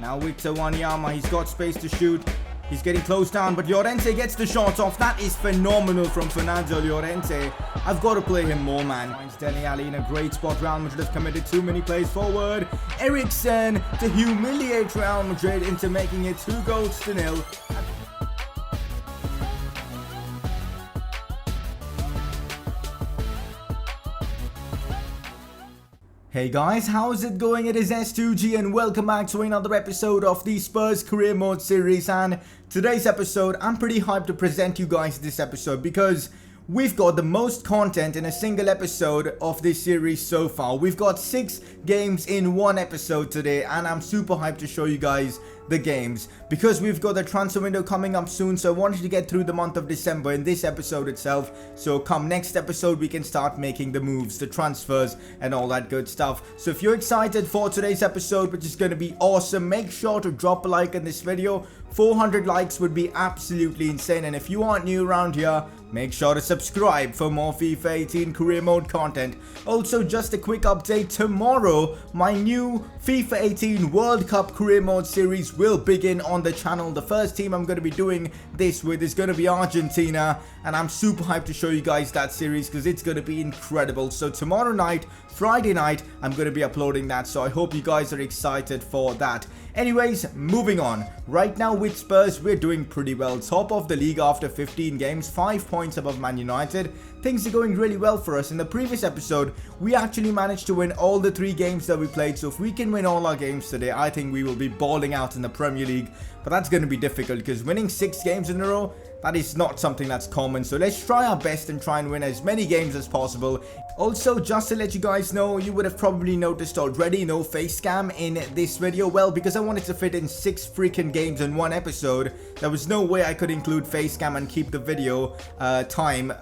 Now with Wanyama, he's got space to shoot. He's getting close down, but Llorente gets the shot off. That is phenomenal from Fernando Llorente. I've got to play him more, man. Finds Dele Alli in a great spot. Real Madrid have committed too many plays forward. Eriksen to humiliate Real Madrid into making it 2-0. Hey guys, how's it going? It is S2G and welcome back to another episode of the Spurs Career Mode series. And today's episode, I'm pretty hyped to present you guys this episode because we've got the most content in a single episode of this series so far. We've got 6 games in one episode today, and I'm super hyped to show you guys the games because we've got the transfer window coming up soon. So I wanted to get through the month of December in this episode itself, so come next episode we can start making the moves, the transfers and all that good stuff. So if you're excited for today's episode, which is going to be awesome, make sure to drop a like on this video. 400 likes would be absolutely insane, and if you aren't new around here, make sure to subscribe for more FIFA 18 career mode content. Also, just a quick update, tomorrow my new FIFA 18 World Cup career mode series will begin on the channel. The first team I'm going to be doing this with is going to be Argentina, and I'm super hyped to show you guys that series because it's going to be incredible. So tomorrow night, Friday night, I'm going to be uploading that, so I hope you guys are excited for that. Anyways, moving on. Right now with Spurs, we're doing pretty well. Top of the league after 15 games, 5 points above Man United. Things are going really well for us. In the previous episode, we actually managed to win all the 3 games that we played. So if we can win all our games today, I think we will be balling out in the Premier League. But that's going to be difficult because winning 6 games in a row, that is not something that's common. So let's try our best and try and win as many games as possible. Also, just to let you guys know, you would have probably noticed already, no face cam in this video. Well, because I wanted to fit in 6 freaking games in one episode, there was no way I could include face cam and keep the video time,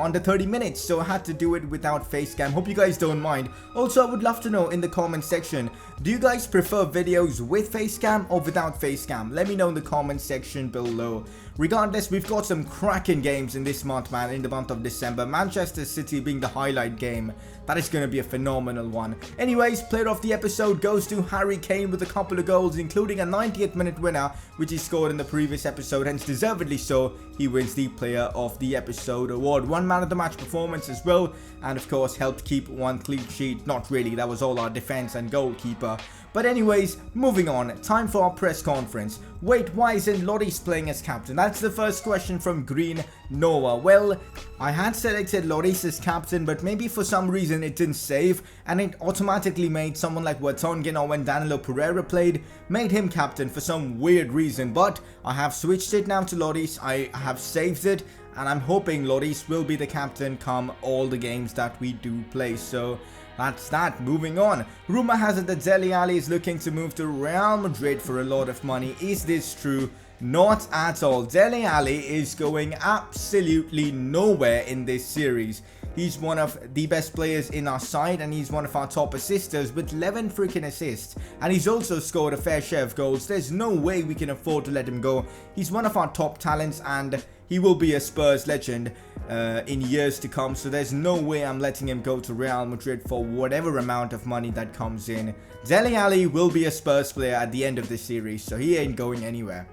under 30 minutes. So I had to do it without face cam. Hope you guys don't mind. Also, I would love to know in the comment section, do you guys prefer videos with face cam or without face cam? Let me know in the comment section below. Regardless, we've got some cracking games in this month, man, in the month of December. Manchester City being the highlight game. That is going to be a phenomenal one. Anyways, player of the episode goes to Harry Kane with a couple of goals, including a 90th minute winner, which he scored in the previous episode, hence deservedly so. He wins the player of the episode award. 1 man of the match performance as well, and of course helped keep 1 clean sheet. Not really, that was all our defense and goalkeeper. But anyways, moving on, time for our press conference. Wait, why isn't Lloris playing as captain? That's the first question from Green Noah. Well, I had selected Lloris as captain, but maybe for some reason it didn't save, and it automatically made someone like Vertonghen, or when Danilo Pereira played, made him captain for some weird reason. But I have switched it now to Lloris, I have saved it, and I'm hoping Lloris will be the captain come all the games that we do play. So that's that. Moving on. Rumor has it that Dele Alli is looking to move to Real Madrid for a lot of money. Is this true? Not at all. Dele Alli is going absolutely nowhere in this series. He's one of the best players in our side, and he's one of our top assisters with 11 freaking assists. And he's also scored a fair share of goals. There's no way we can afford to let him go. He's one of our top talents, and he will be a Spurs legend in years to come. So there's no way I'm letting him go to Real Madrid for whatever amount of money that comes in. Dele Alli will be a Spurs player at the end of this series, so he ain't going anywhere.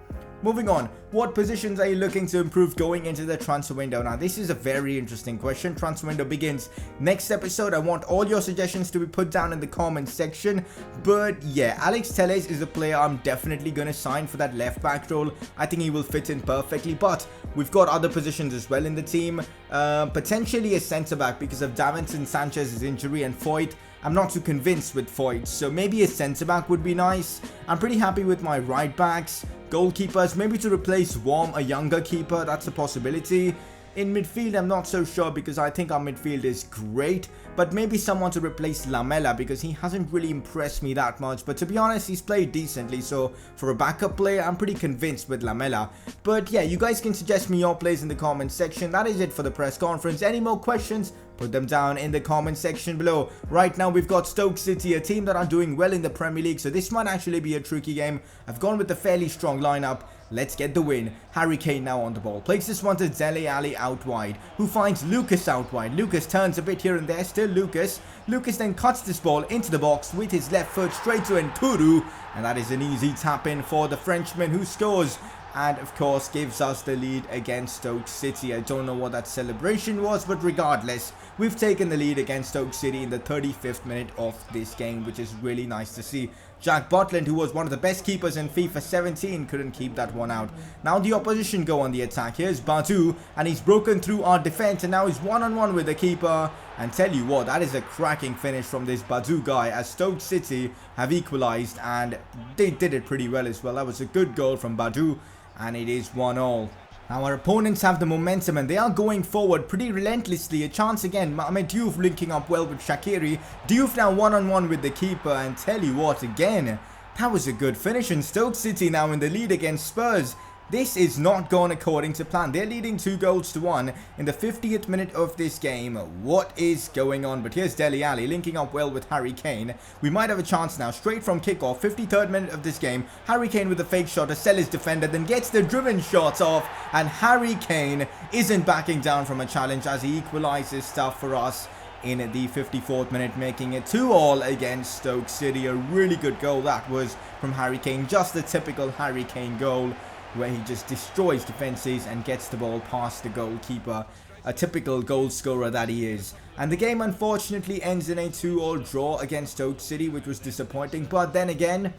Moving on, what positions are you looking to improve going into the transfer window? Now, this is a very interesting question. Transfer window begins next episode. I want all your suggestions to be put down in the comment section. But yeah, Alex Telles is a player I'm definitely going to sign for that left back role. I think he will fit in perfectly. But we've got other positions as well in the team. Potentially a centre back because of Davinson Sanchez's injury, and Foyt, I'm not too convinced with Foyt, so maybe a centre back would be nice. I'm pretty happy with my right backs. Goalkeepers, maybe to replace Worm, a younger keeper, that's a possibility. In midfield, I'm not so sure because I think our midfield is great, but maybe someone to replace Lamela because he hasn't really impressed me that much. But to be honest, he's played decently, so for a backup player, I'm pretty convinced with Lamela. But yeah, you guys can suggest me your plays in the comment section. That is it for the press conference. Any more questions? Put them down in the comment section below. Right now we've got Stoke City, a team that are doing well in the Premier League, so this might actually be a tricky game. I've gone with a fairly strong lineup. Let's get the win. Harry Kane now on the ball. Plays this one to Dele, Alli out wide, who finds Lucas out wide. Lucas turns a bit here and there, still Lucas. Lucas then cuts this ball into the box with his left foot straight to Nturu, and that is an easy tap in for the Frenchman, who scores and of course gives us the lead against Stoke City. I don't know what that celebration was, but regardless, we've taken the lead against Stoke City in the 35th minute of this game, which is really nice to see. Jack Butland, who was one of the best keepers in FIFA 17, couldn't keep that one out. Now the opposition go on the attack. Here's Badu, and he's broken through our defense, and now he's one-on-one with the keeper. And tell you what, that is a cracking finish from this Badu guy, as Stoke City have equalized, and they did it pretty well as well. That was a good goal from Badu, and it is 1-1. Now our opponents have the momentum and they are going forward pretty relentlessly. A chance again, Mohamed Diouf linking up well with Shaqiri. Diouf now one-on-one with the keeper, and tell you what, again, that was a good finish, and Stoke City now in the lead against Spurs. This is not gone according to plan. They're leading 2-1 in the 50th minute of this game. What is going on? But here's Dele Alli linking up well with Harry Kane. We might have a chance now. Straight from kickoff, 53rd minute of this game. Harry Kane with a fake shot to sell his defender, then gets the driven shots off. And Harry Kane isn't backing down from a challenge as he equalizes stuff for us in the 54th minute, making it 2-2 against Stoke City. A really good goal that was from Harry Kane. Just a typical Harry Kane goal, where he just destroys defenses and gets the ball past the goalkeeper. A typical goal scorer that he is. And the game unfortunately ends in a 2-2 draw against Stoke City, which was disappointing. But then again,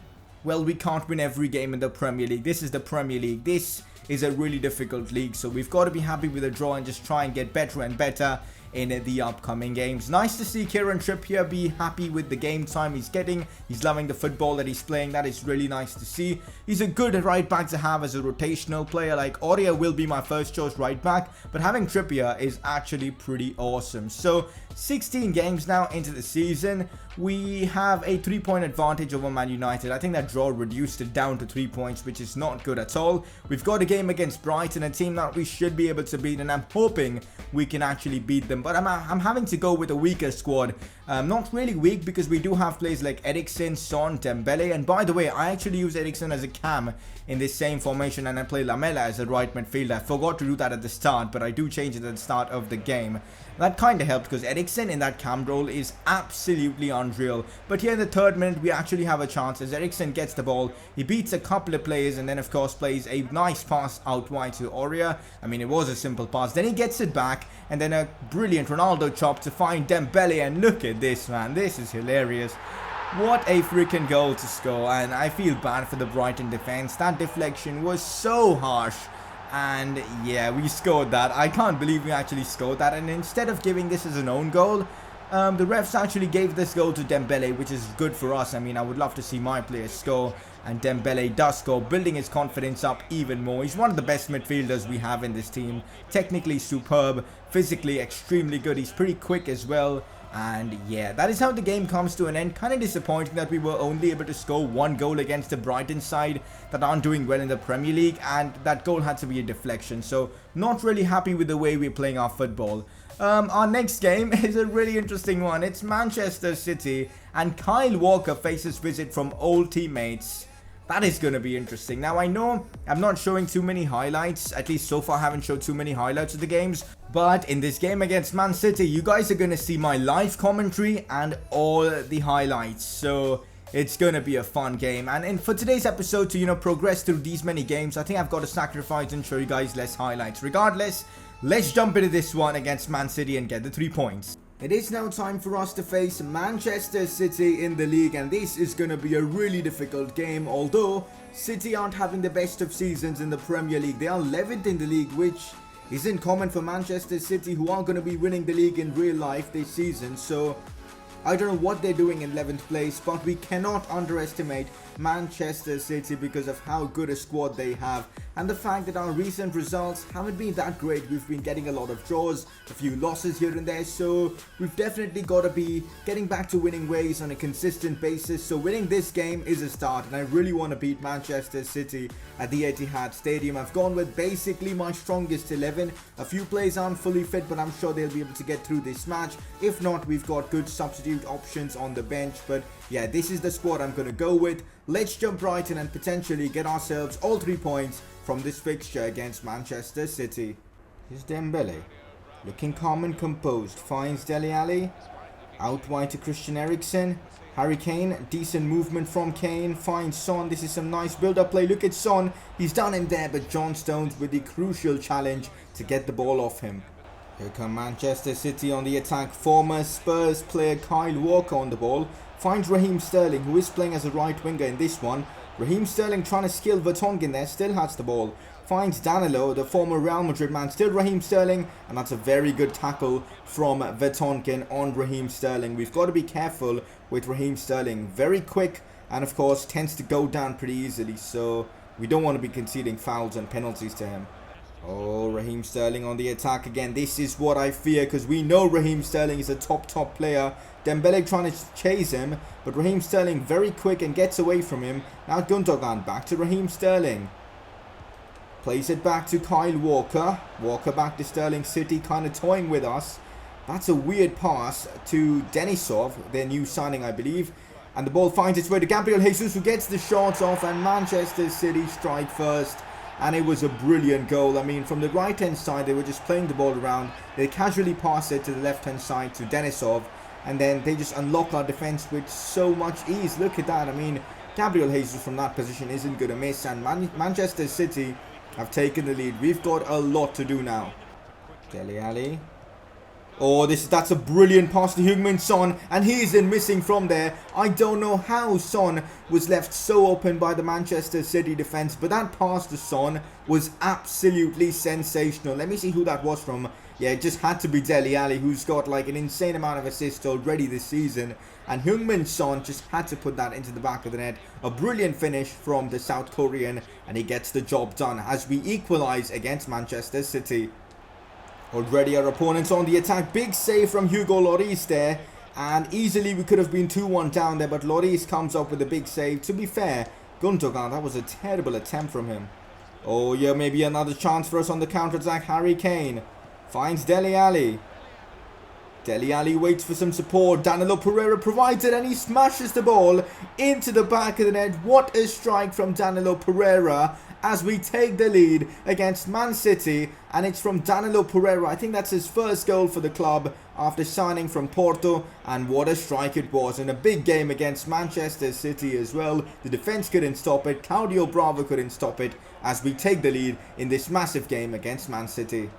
well, we can't win every game in the Premier League. This is the Premier League. This is a really difficult league, so we've got to be happy with a draw and just try and get better and better in the upcoming games. Nice to see Kieran Trippier be happy with the game time he's getting. He's loving the football that he's playing. That is really nice to see. He's a good right back to have as a rotational player. Like, Aurier will be my first choice right back, but having Trippier is actually pretty awesome. So 16 games now into the season. We have a 3-point advantage over Man United. I think that draw reduced it down to 3 points, which is not good at all. We've got a game against Brighton, a team that we should be able to beat, and I'm hoping we can actually beat them. But I'm having to go with a weaker squad. Not really weak, because we do have players like Eriksen, Son, Dembele. And by the way, I actually use Eriksen as a cam in this same formation, and I play Lamela as a right midfielder. I forgot to do that at the start, but I do change it at the start of the game. That kind of helped, because Eriksen in that cam role is absolutely unreal. But here in the 3rd minute, we actually have a chance as Eriksen gets the ball. He beats a couple of players and then of course plays a nice pass out wide to Aurier. I mean, it was a simple pass. Then he gets it back, and then a brilliant Ronaldo chop to find Dembele. And look at this, man. This is hilarious. What a freaking goal to score. And I feel bad for the Brighton defense. That deflection was so harsh. And yeah, we scored that. I can't believe we actually scored that. And instead of giving this as an own goal, the refs actually gave this goal to Dembele, which is good for us. I mean, I would love to see my players score, and Dembele does score, building his confidence up even more. He's one of the best midfielders we have in this team. Technically superb, physically extremely good. He's pretty quick as well. And yeah, that is how the game comes to an end. Kind of disappointing that we were only able to score 1 goal against the Brighton side that aren't doing well in the Premier League, and that goal had to be a deflection. So not really happy with the way we're playing our football. Our next game is a really interesting one. It's Manchester City, and Kyle Walker faces visit from old teammates. That is going to be interesting. Now, I know I'm not showing too many highlights. At least so far, I haven't showed too many highlights of the games. But in this game against Man City, you guys are going to see my live commentary and all the highlights. So it's going to be a fun game. And for today's episode, to, progress through these many games, I think I've got to sacrifice and show you guys less highlights. Regardless, let's jump into this one against Man City and get the 3 points. It is now time for us to face Manchester City in the league, and this is going to be a really difficult game. Although City aren't having the best of seasons in the Premier League. They are 11th in the league, which isn't common for Manchester City, who are going to be winning the league in real life this season. So I don't know what they're doing in 11th place, but we cannot underestimate Manchester City because of how good a squad they have, and the fact that our recent results haven't been that great. We've been getting a lot of draws, a few losses here and there, so we've definitely got to be getting back to winning ways on a consistent basis. So winning this game is a start, and I really want to beat Manchester City at the Etihad Stadium. I've gone with basically my strongest 11. A few players aren't fully fit, but I'm sure they'll be able to get through this match. If not, we've got good substitute options on the bench, but yeah, this is the squad I'm going to go with. Let's jump right in and potentially get ourselves all 3 points from this fixture against Manchester City. Here's Dembele, looking calm and composed, finds Dele Alli, out wide to Christian Eriksen. Harry Kane, decent movement from Kane, finds Son. This is some nice build-up play. Look at Son, he's down in there, but John Stones with the crucial challenge to get the ball off him. Here come Manchester City on the attack. Former Spurs player Kyle Walker on the ball. Finds Raheem Sterling, who is playing as a right winger in this one. Raheem Sterling trying to skill Vertonghen there, still has the ball. Finds Danilo, the former Real Madrid man, still Raheem Sterling, and that's a very good tackle from Vertonghen on Raheem Sterling. We've got to be careful with Raheem Sterling. Very quick, and of course tends to go down pretty easily, so we don't want to be conceding fouls and penalties to him. Oh, Raheem Sterling on the attack again. This is what I fear, because we know Raheem Sterling is a top player. Dembele trying to chase him, but Raheem Sterling very quick and gets away from him. Now Gundogan back to Raheem Sterling. Plays it back to Kyle Walker. Walker back to Sterling. City kind of toying with us. That's a weird pass to Denisov, their new signing, I believe. And the ball finds its way to Gabriel Jesus, who gets the shots off, and Manchester City strike first. And it was a brilliant goal. I mean, from the right hand side, they were just playing the ball around. They casually pass it to the left hand side to Denisov, and then they just unlock our defense with so much ease. Look at that. I mean, Gabriel Jesus from that position isn't going to miss, and Manchester City have taken the lead. We've got a lot to do now. Dele Alli. Oh, that's a brilliant pass to Heung-min Son, and he's in missing from there. I don't know how Son was left so open by the Manchester City defense, but that pass to Son was absolutely sensational. Let me see who that was from. Yeah, it just had to be Dele Alli, who's got like an insane amount of assists already this season, and Heung-min Son just had to put that into the back of the net. A brilliant finish from the South Korean, and he gets the job done as we equalize against Manchester City. Already our opponents on the attack. Big save from Hugo Lloris there. And easily we could have been 2-1 down there. But Lloris comes up with a big save. To be fair, Gundogan, that was a terrible attempt from him. Oh yeah, maybe another chance for us on the counter-attack. Harry Kane finds Dele Alli. Dele Alli waits for some support. Danilo Pereira provides it, and he smashes the ball into the back of the net. What a strike from Danilo Pereira as we take the lead against Man City, and it's from Danilo Pereira. I think that's his first goal for the club after signing from Porto, and what a strike it was in a big game against Manchester City as well. The defense couldn't stop it. Claudio Bravo couldn't stop it as we take the lead in this massive game against Man City.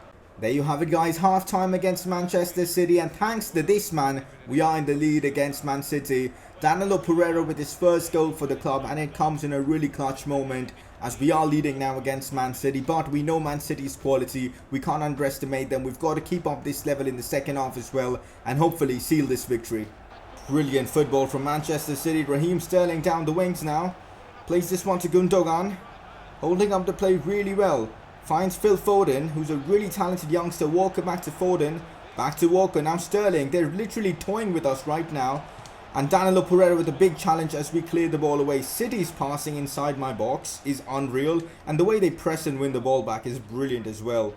There you have it, guys. Half time against Manchester City, and thanks to this man, we are in the lead against Man City. Danilo Pereira with his first goal for the club, and it comes in a really clutch moment as we are leading now against Man City. But we know Man City's quality. We can't underestimate them. We've got to keep up this level in the second half as well, and hopefully seal this victory. Brilliant football from Manchester City. Raheem Sterling down the wings now. Plays this one to Gundogan. Holding up the play really well. Finds Phil Foden, who's a really talented youngster. Walker back to Foden. Back to Walker. Now Sterling. They're literally toying with us right now. And Danilo Pereira with a big challenge as we clear the ball away. City's passing inside my box is unreal. And the way they press and win the ball back is brilliant as well.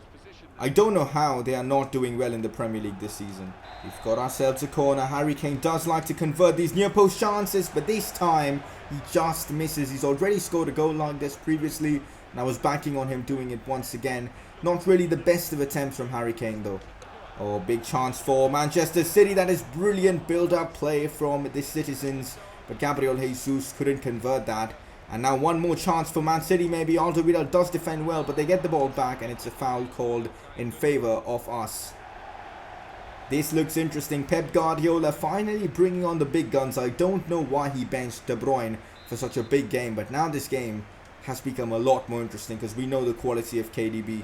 I don't know how they are not doing well in the Premier League this season. We've got ourselves a corner. Harry Kane does like to convert these near post chances, but this time he just misses. He's already scored a goal like this previously, and I was banking on him doing it once again. Not really the best of attempts from Harry Kane though. Oh, big chance for Manchester City. That is brilliant build-up play from the citizens, but Gabriel Jesus couldn't convert that. And now one more chance for Man City maybe. Alderweireld does defend well, but they get the ball back, and it's a foul called in favour of us. This looks interesting. Pep Guardiola finally bringing on the big guns. I don't know why he benched De Bruyne for such a big game, but now this game has become a lot more interesting because we know the quality of KDB.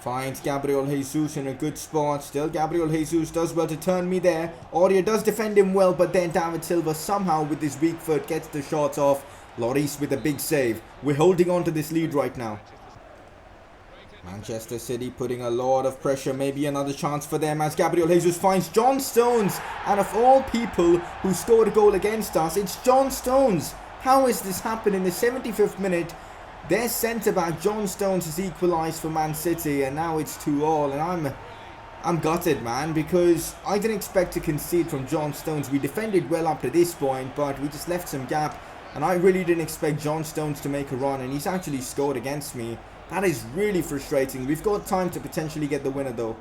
Finds Gabriel Jesus in a good spot. Still Gabriel Jesus does well to turn me there. Aurier does defend him well, but then David Silva somehow with his weak foot gets the shots off. Lloris with a big save. We're holding on to this lead right now. Manchester City putting a lot of pressure. Maybe another chance for them as Gabriel Jesus finds John Stones. And of all people who scored a goal against us, it's John Stones. How has this happened in the 75th minute? Their centre-back John Stones has equalised for Man City, and now it's 2-2, and I'm gutted, man, because I didn't expect to concede from John Stones. We defended well up to this point, but we just left some gap, and I really didn't expect John Stones to make a run, and he's actually scored against me. That is really frustrating. We've got time to potentially get the winner, though.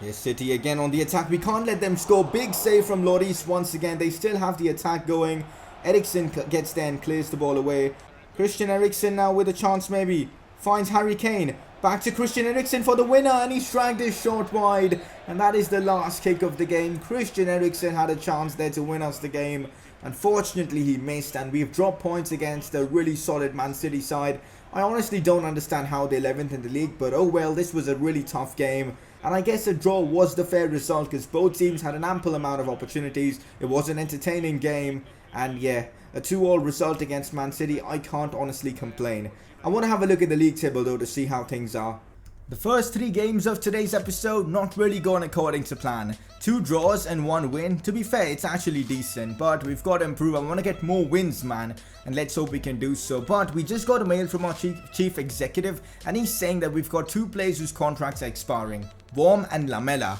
Here's City again on the attack. We can't let them score. Big save from Lloris once again. They still have the attack going. Eriksen gets there and clears the ball away. Christian Eriksen now with a chance maybe. Finds Harry Kane. Back to Christian Eriksen for the winner, and he's dragged his shot wide. And that is the last kick of the game. Christian Eriksen had a chance there to win us the game. Unfortunately, he missed, and we've dropped points against a really solid Man City side. I honestly don't understand how they're 11th in the league, but oh well, this was a really tough game. And I guess a draw was the fair result because both teams had an ample amount of opportunities. It was an entertaining game, and yeah, a 2-2 result against Man City, I can't honestly complain. I want to have a look at the league table though to see how things are. The first 3 games of today's episode not really gone according to plan. 2 draws and 1 win. To be fair, it's actually decent, but we've got to improve. I want to get more wins, man, and let's hope we can do so. But we just got a mail from our chief executive, and he's saying that we've got 2 players whose contracts are expiring, Worm and Lamela.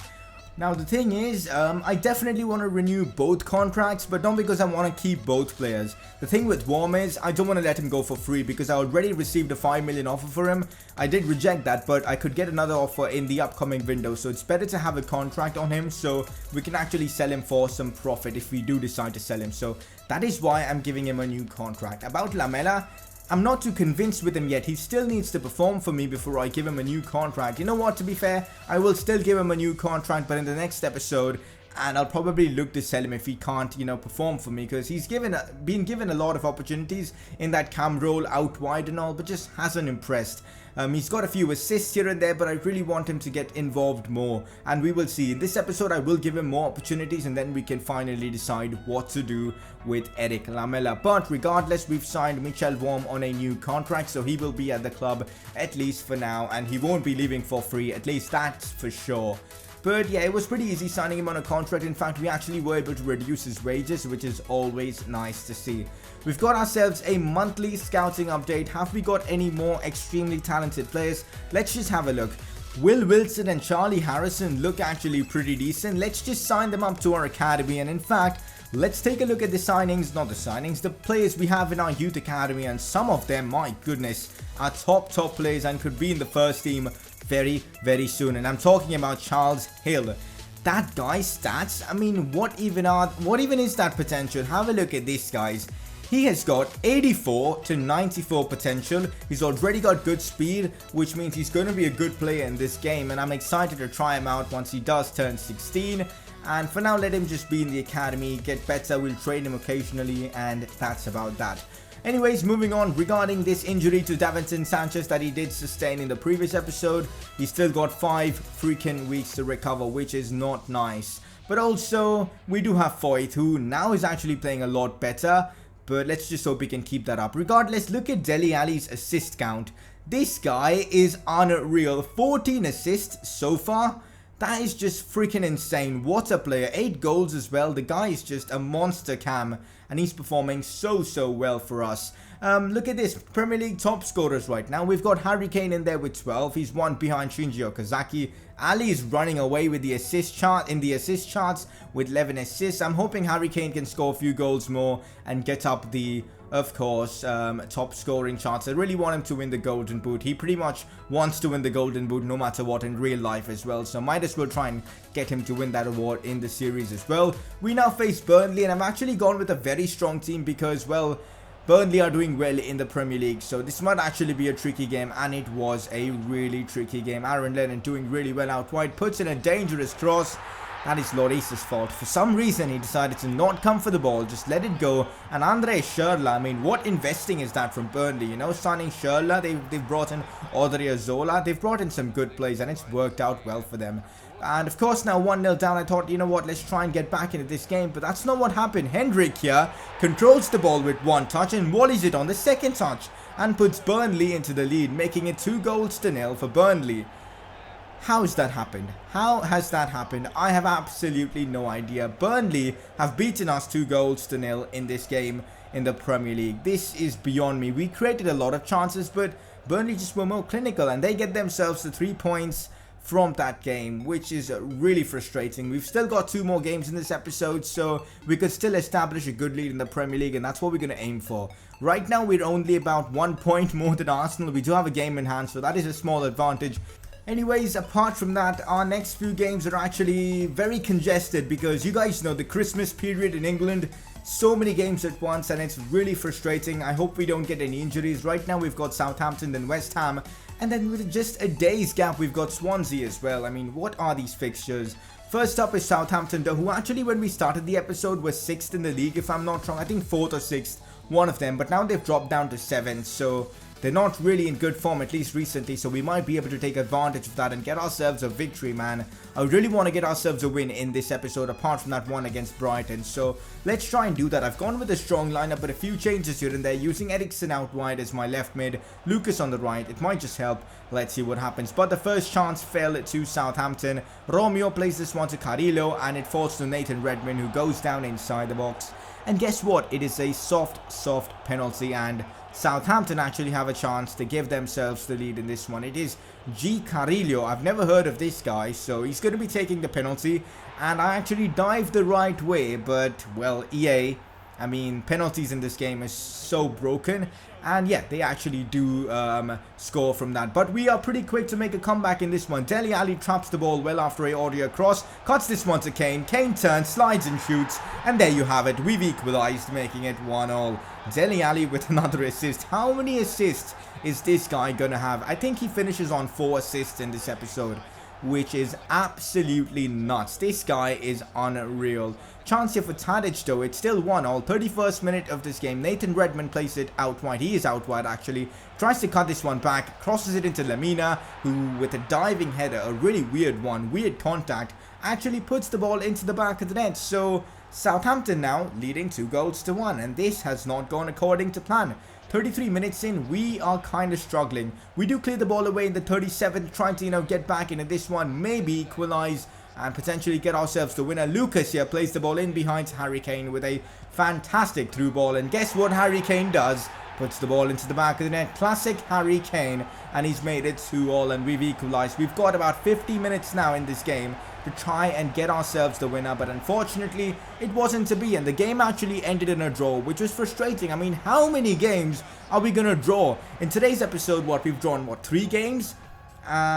Now the thing is, I definitely want to renew both contracts, but not because I want to keep both players. The thing with Worm is, I don't want to let him go for free because I already received a 5 million offer for him. I did reject that, but I could get another offer in the upcoming window, so it's better to have a contract on him so we can actually sell him for some profit if we do decide to sell him. So that is why I'm giving him a new contract. About Lamela, I'm not too convinced with him yet. He still needs to perform for me before I give him a new contract. You know what, to be fair, I will still give him a new contract, but in the next episode, and I'll probably look to sell him if he can't, perform for me, because he's been given a lot of opportunities in that cam role out wide and all, but just hasn't impressed. He's got a few assists here and there, but I really want him to get involved more, and we will see. In this episode, I will give him more opportunities, and then we can finally decide what to do with Eric Lamela. But regardless, we've signed Michel Worm on a new contract, so he will be at the club at least for now, and he won't be leaving for free, at least that's for sure. But yeah, it was pretty easy signing him on a contract. In fact, we actually were able to reduce his wages, which is always nice to see. We've got ourselves a monthly scouting update. Have we got any more extremely talented players? Let's just have a look. Will Wilson and Charlie Harrison look actually pretty decent. Let's just sign them up to our academy, and in fact, let's take a look at the signings, not the signings, the players we have in our youth academy, and some of them, my goodness, are top players and could be in the first team very soon. And I'm talking about Charles Hill. That guy's stats, I mean, what even is that potential? Have a look at this, guys. He has got 84 to 94 potential. He's already got good speed, which means he's going to be a good player in this game, and I'm excited to try him out once he does turn 16. And for now, let him just be in the academy, get better, we'll train him occasionally, and that's about that. Anyways, moving on, regarding this injury to Davinson Sanchez that he did sustain in the previous episode, he's still got 5 freaking weeks to recover, which is not nice. But also, we do have Foyth, who now is actually playing a lot better, but let's just hope he can keep that up. Regardless, look at Dele Alli's assist count. This guy is unreal. 14 assists so far. That is just freaking insane. What a player. 8 goals as well. The guy is just a monster cam, and he's performing so well for us. Look at this. Premier League top scorers right now. We've got Harry Kane in there with 12. He's 1 behind Shinji Okazaki. Alli is running away with the assist chart in the assist charts with 11 assists. I'm hoping Harry Kane can score a few goals more and get up the, of course, top scoring charts. I really want him to win the Golden Boot. He pretty much wants to win the Golden Boot no matter what in real life as well. So might as well try and get him to win that award in the series as well. We now face Burnley, and I've actually gone with a very strong team because, well, Burnley are doing well in the Premier League, so this might actually be a tricky game, and it was a really tricky game. Aaron Lennon doing really well out wide, puts in a dangerous cross, that is Lloris's fault. For some reason, he decided to not come for the ball, just let it go. And Andre Schürrle, I mean, what investing is that from Burnley? You know, signing Schürrle, they've brought in Odriozola, they've brought in some good plays, and it's worked out well for them. And of course, now 1-0 down, I thought, you know what, let's try and get back into this game. But that's not what happened. Hendrick here controls the ball with one touch and volleys it on the second touch and puts Burnley into the lead, making it 2-0 for Burnley. How has that happened? How has that happened? I have absolutely no idea. Burnley have beaten us 2-0 in this game in the Premier League. This is beyond me. We created a lot of chances, but Burnley just were more clinical, and they get themselves the 3 points from that game, which is really frustrating. We've still got 2 more games in this episode, so we could still establish a good lead in the Premier League, and that's what we're going to aim for. Right now, we're only about 1 point more than Arsenal. We do have a game in hand, so that is a small advantage. Anyways, apart from that, our next few games are actually very congested because you guys know the Christmas period in England, so many games at once, and it's really frustrating. I hope we don't get any injuries. Right now, we've got Southampton, then West Ham, and then with just a day's gap, we've got Swansea as well. I mean, what are these fixtures? First up is Southampton, who actually, when we started the episode, was 6th in the league, if I'm not wrong. I think 4th or 6th, one of them. But now they've dropped down to 7th, so they're not really in good form, at least recently. So we might be able to take advantage of that and get ourselves a victory, man. I really want to get ourselves a win in this episode, apart from that one against Brighton. So let's try and do that. I've gone with a strong lineup, but a few changes here and there, using Eriksen out wide as my left mid, Lucas on the right. It might just help. Let's see what happens. But the first chance fell to Southampton. Romeo plays this one to Carrillo, and it falls to Nathan Redmond, who goes down inside the box. And guess what? It is a soft penalty, and Southampton actually have a chance to give themselves the lead in this one. It is G. Carrillo. I've never heard of this guy, so he's going to be taking the penalty. And I actually dived the right way, but, well, EA, I mean, penalties in this game is so broken. And yeah, they actually do score from that. But we are pretty quick to make a comeback in this one. Dele Alli traps the ball well after a audio cross. Cuts this one to Kane. Kane turns, slides and shoots. And there you have it. We've equalized, making it 1-1. Dele Alli with another assist. How many assists is this guy going to have? I think he finishes on 4 assists in this episode, which is absolutely nuts. This guy is unreal. Chance here for Tadic though. It's still 1-1. 31st minute of this game. Nathan Redmond plays it out wide. He is out wide actually. Tries to cut this one back. Crosses it into Lamina, who with a diving header, a really weird one, weird contact, actually puts the ball into the back of the net. So Southampton now leading 2-1, and this has not gone according to plan. 33 minutes in, we are kind of struggling. We do clear the ball away in the 37th, trying to, get back into this one, maybe equalize and potentially get ourselves the winner. Lucas here plays the ball in behind Harry Kane with a fantastic through ball, and guess what Harry Kane does? Puts the ball into the back of the net. Classic Harry Kane, and he's made it 2-2, and we've equalized. We've got about 50 minutes now in this game to try and get ourselves the winner, but unfortunately it wasn't to be, and the game actually ended in a draw, which was frustrating. I mean, how many games are we gonna draw? In today's episode, we've drawn 3 games?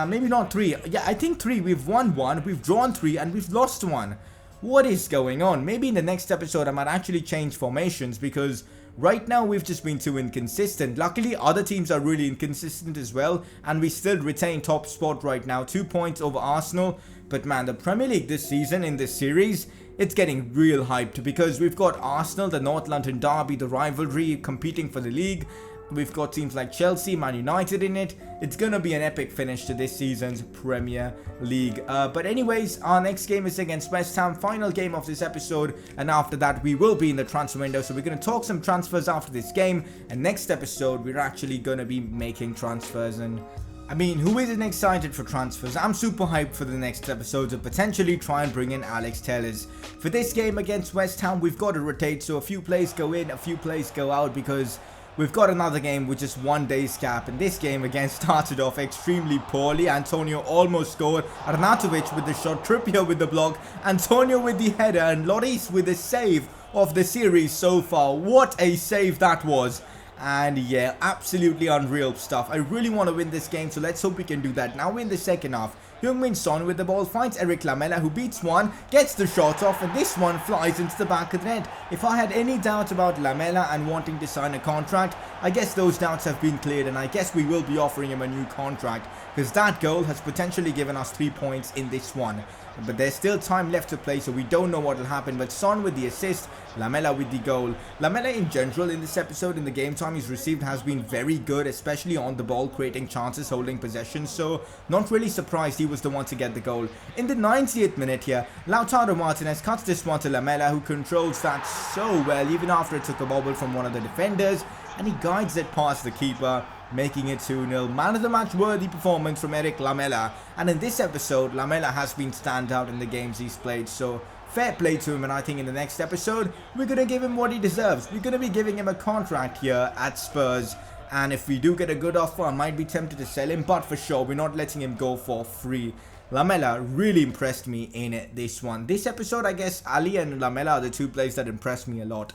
Maybe not 3. Yeah, I think 3. We've won 1, we've drawn 3, and we've lost 1. What is going on? Maybe in the next episode I might actually change formations, because right now we've just been too inconsistent. Luckily, other teams are really inconsistent as well, and we still retain top spot right now, 2 points over Arsenal. But man, the Premier League this season in this series, it's getting real hyped, because we've got Arsenal, the North London derby, the rivalry, competing for the league. We've got teams like Chelsea, Man United in it. It's going to be an epic finish to this season's Premier League. But anyways, our next game is against West Ham, final game of this episode. And after that, we will be in the transfer window. So we're going to talk some transfers after this game. And next episode, we're actually going to be making transfers. And I mean, who isn't excited for transfers? I'm super hyped for the next episode to potentially try and bring in Alex Telles. For this game against West Ham, we've got to rotate. So a few players go in, a few players go out, because we've got another game with just 1 day's gap, and this game again started off extremely poorly. Antonio almost scored, Arnautovic with the shot, Trippier with the block, Antonio with the header, and Lloris with the save of the series so far. What a save that was. And yeah, absolutely unreal stuff. I really want to win this game, so let's hope we can do that. Now we're in the second half. Heung-min Son with the ball finds Eric Lamela, who beats one, gets the shot off, and this one flies into the back of the net. If I had any doubt about Lamela and wanting to sign a contract, I guess those doubts have been cleared, and I guess we will be offering him a new contract, because that goal has potentially given us 3 points in this one. But there's still time left to play, so we don't know what will happen. But Son with the assist, Lamela with the goal. Lamela in general in this episode, in the game time he's received, has been very good, especially on the ball, creating chances, holding possession. So not really surprised he was the one to get the goal. In the 90th minute here, Lautaro Martinez cuts this one to Lamela, who controls that so well, even after it took a bobble from one of the defenders. And he guides it past the keeper, making it 2-0. Man of the match worthy performance from Eric Lamela. And in this episode, Lamela has been standout in the games he's played. So fair play to him, and I think in the next episode, we're going to give him what he deserves. We're going to be giving him a contract here at Spurs. And if we do get a good offer, I might be tempted to sell him. But for sure, we're not letting him go for free. Lamela really impressed me in this one. This episode, I guess Alli and Lamela are the two players that impressed me a lot.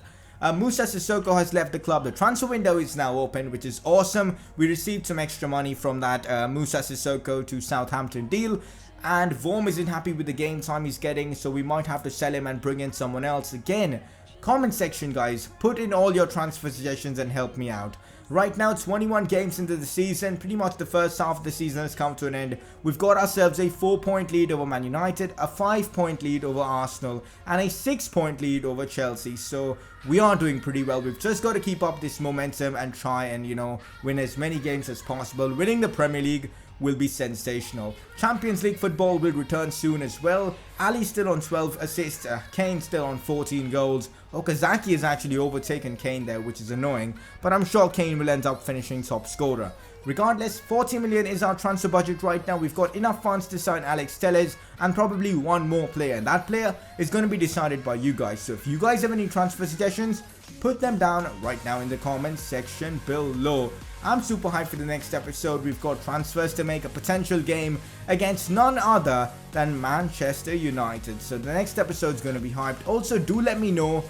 Moussa Sissoko has left the club. The transfer window is now open, which is awesome. We received some extra money from that Moussa Sissoko to Southampton deal. And Vorm isn't happy with the game time he's getting, so we might have to sell him and bring in someone else. Again, comment section guys, put in all your transfer suggestions and help me out. Right now, 21 games into the season, pretty much the first half of the season has come to an end. We've got ourselves a 4-point lead over Man United, a 5-point lead over Arsenal, and a 6-point lead over Chelsea. So we are doing pretty well. We've just got to keep up this momentum and try and, you know, win as many games as possible. Winning the Premier League will be sensational. Champions League football will return soon as well. Ali still on 12 assists, Kane still on 14 goals. Okazaki has actually overtaken Kane there, which is annoying, but I'm sure Kane will end up finishing top scorer. Regardless, 40 million is our transfer budget right now. We've got enough funds to sign Alex Telles and probably one more player, and that player is going to be decided by you guys. So if you guys have any transfer suggestions, put them down right now in the comments section below. I'm super hyped for the next episode. We've got transfers to make, a potential game against none other than Manchester United. So the next episode is going to be hyped. Also, do let me know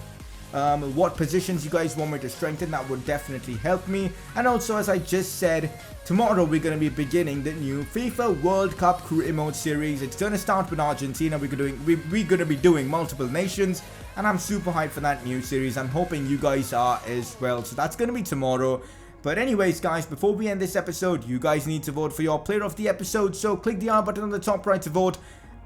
what positions you guys want me to strengthen. That would definitely help me. And also, as I just said, tomorrow we're going to be beginning the new FIFA World Cup Career Mode series. It's going to start with Argentina. We're going to be doing multiple nations, and I'm super hyped for that new series. I'm hoping you guys are as well. So that's going to be tomorrow. But anyways guys, before we end this episode, you guys need to vote for your player of the episode. So click the R button on the top right to vote.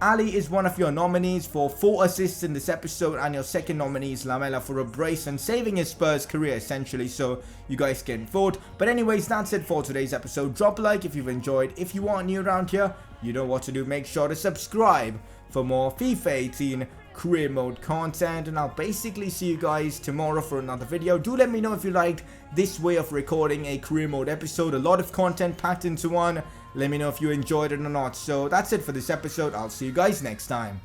Ali is one of your nominees for 4 assists in this episode, and your second nominee is Lamela for a brace and saving his Spurs career essentially, so you guys can vote. But anyways, that's it for today's episode. Drop a like if you've enjoyed. If you are new around here, you know what to do. Make sure to subscribe for more FIFA 18 career mode content, and I'll basically see you guys tomorrow for another video. Do let me know if you liked this way of recording a career mode episode. A lot of content packed into one. Let me know if you enjoyed it or not. So that's it for this episode. I'll see you guys next time.